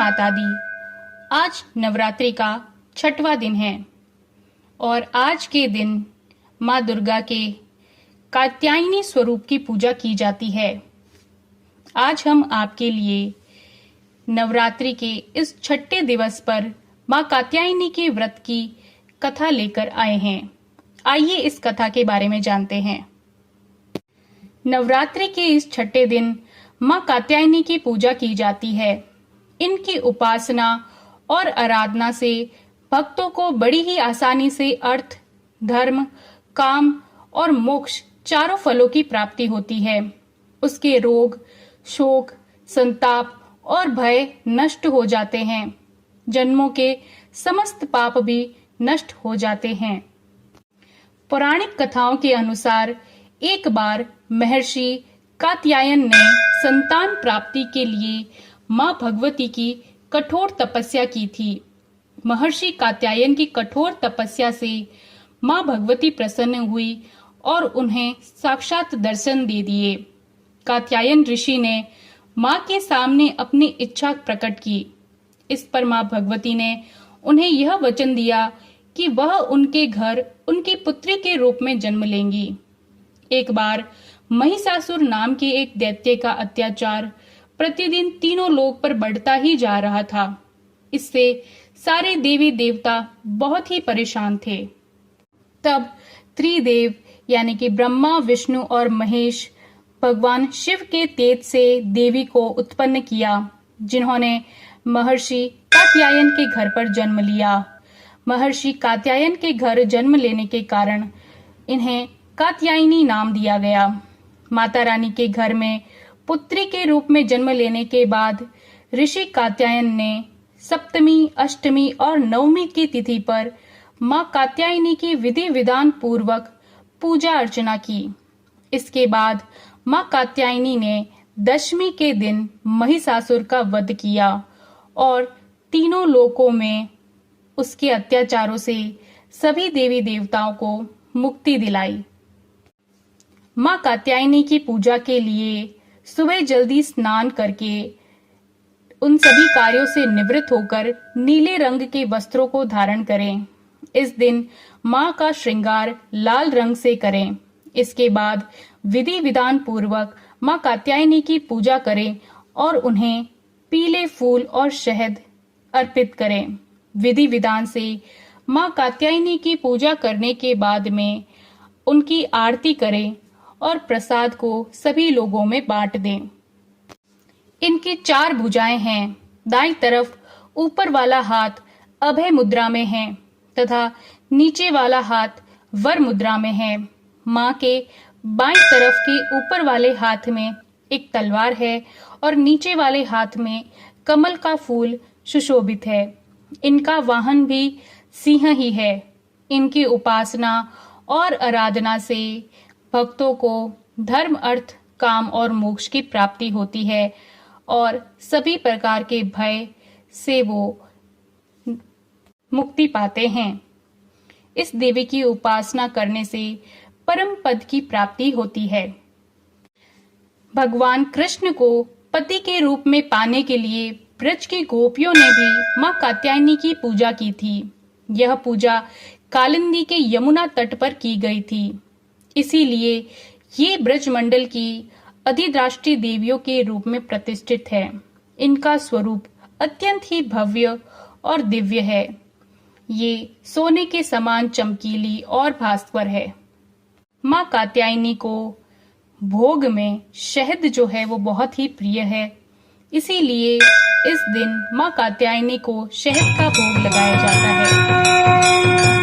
माता दी। आज नवरात्रि का 6वां दिन है और आज के दिन माँ दुर्गा के कात्यायनी स्वरूप की पूजा की जाती है। आज हम आपके लिए नवरात्रि के इस 6ठे दिवस पर माँ कात्यायनी के व्रत की कथा लेकर आए हैं। आइए इस कथा के बारे में जानते हैं। नवरात्रि के इस 6ठे दिन माँ कात्यायनी की पूजा की जाती है। इनकी उपासना और आराधना से भक्तों को बड़ी ही आसानी से अर्थ, धर्म, काम और मोक्ष चारों फलों की प्राप्ति होती है। उसके रोग, शोक, संताप और भय नष्ट हो जाते हैं। जन्मों के समस्त पाप भी नष्ट हो जाते हैं। पौराणिक कथाओं के अनुसार एक बार महर्षि कात्यायन ने संतान प्राप्ति के लिए मां भगवती की कठोर तपस्या की थी। महर्षि कात्यायन की कठोर तपस्या से मां भगवती प्रसन्न हुई और उन्हें साक्षात दर्शन दे दिए। कात्यायन ऋषि ने मां के सामने अपनी इच्छा प्रकट की। इस पर मां भगवती ने उन्हें यह वचन दिया कि वह उनके घर उनकी पुत्री के रूप में जन्म लेंगी। एक बार महिषासुर नाम के एक दैत्य का अत्याचार प्रतिदिन तीनों लोक पर बढ़ता ही जा रहा था। इससे सारे देवी देवता बहुत ही परेशान थे। तब त्रिदेव यानी कि ब्रह्मा, विष्णु और महेश भगवान शिव के तेज से देवी को उत्पन्न किया, जिन्होंने महर्षि कात्यायन के घर पर जन्म लिया। महर्षि कात्यायन के घर जन्म लेने के कारण इन्हें कात्यायनी नाम दिया गया। माता रानी के घर में पुत्री के रूप में जन्म लेने के बाद ऋषि कात्यायन ने सप्तमी, अष्टमी और नवमी की तिथि पर मां कात्यायनी की विधि विधान पूर्वक पूजा अर्चना की। इसके बाद मां कात्यायनी ने दशमी के दिन महिषासुर का वध किया और तीनों लोकों में उसके अत्याचारों से सभी देवी देवताओं को मुक्ति दिलाई। मां कात्यायनी की पूजा के लिए सुबह जल्दी स्नान करके उन सभी कार्यों से निवृत्त होकर नीले रंग के वस्त्रों को धारण करें। इस दिन मां का श्रृंगार लाल रंग से करें। इसके बाद विधि विधान पूर्वक मां कात्यायनी की पूजा करें और उन्हें पीले फूल और शहद अर्पित करें। विधि विधान से मां कात्यायनी की पूजा करने के बाद में उनकी आरती करें और प्रसाद को सभी लोगों में बांट दें। इनकी 4 भुजाएं हैं। दाईं तरफ ऊपर वाला हाथ अभय मुद्रा में है तथा नीचे वाला हाथ वर मुद्रा में है। मां के बाईं तरफ के ऊपर वाले हाथ में एक तलवार है और नीचे वाले हाथ में कमल का फूल सुशोभित है। इनका वाहन भी सिंह ही है। इनकी उपासना और आराधना से भक्तों को धर्म, अर्थ, काम और मोक्ष की प्राप्ति होती है और सभी प्रकार के भय से वो मुक्ति पाते हैं। इस देवी की उपासना करने से परम पद की प्राप्ति होती है। भगवान कृष्ण को पति के रूप में पाने के लिए ब्रज की गोपियों ने भी मां कात्यायनी की पूजा की थी। यह पूजा कालिंदी के यमुना तट पर की गई थी। इसीलिए ये ब्रजमंडल की अधिराष्ट्रीय देवियों के रूप में प्रतिष्ठित है। इनका स्वरूप अत्यंत ही भव्य और दिव्य है। ये सोने के समान चमकीली और भास्वर है। मां कात्यायनी को भोग में शहद जो है वो बहुत ही प्रिय है। इसीलिए इस दिन मां कात्यायनी को शहद का भोग लगाया जाता है।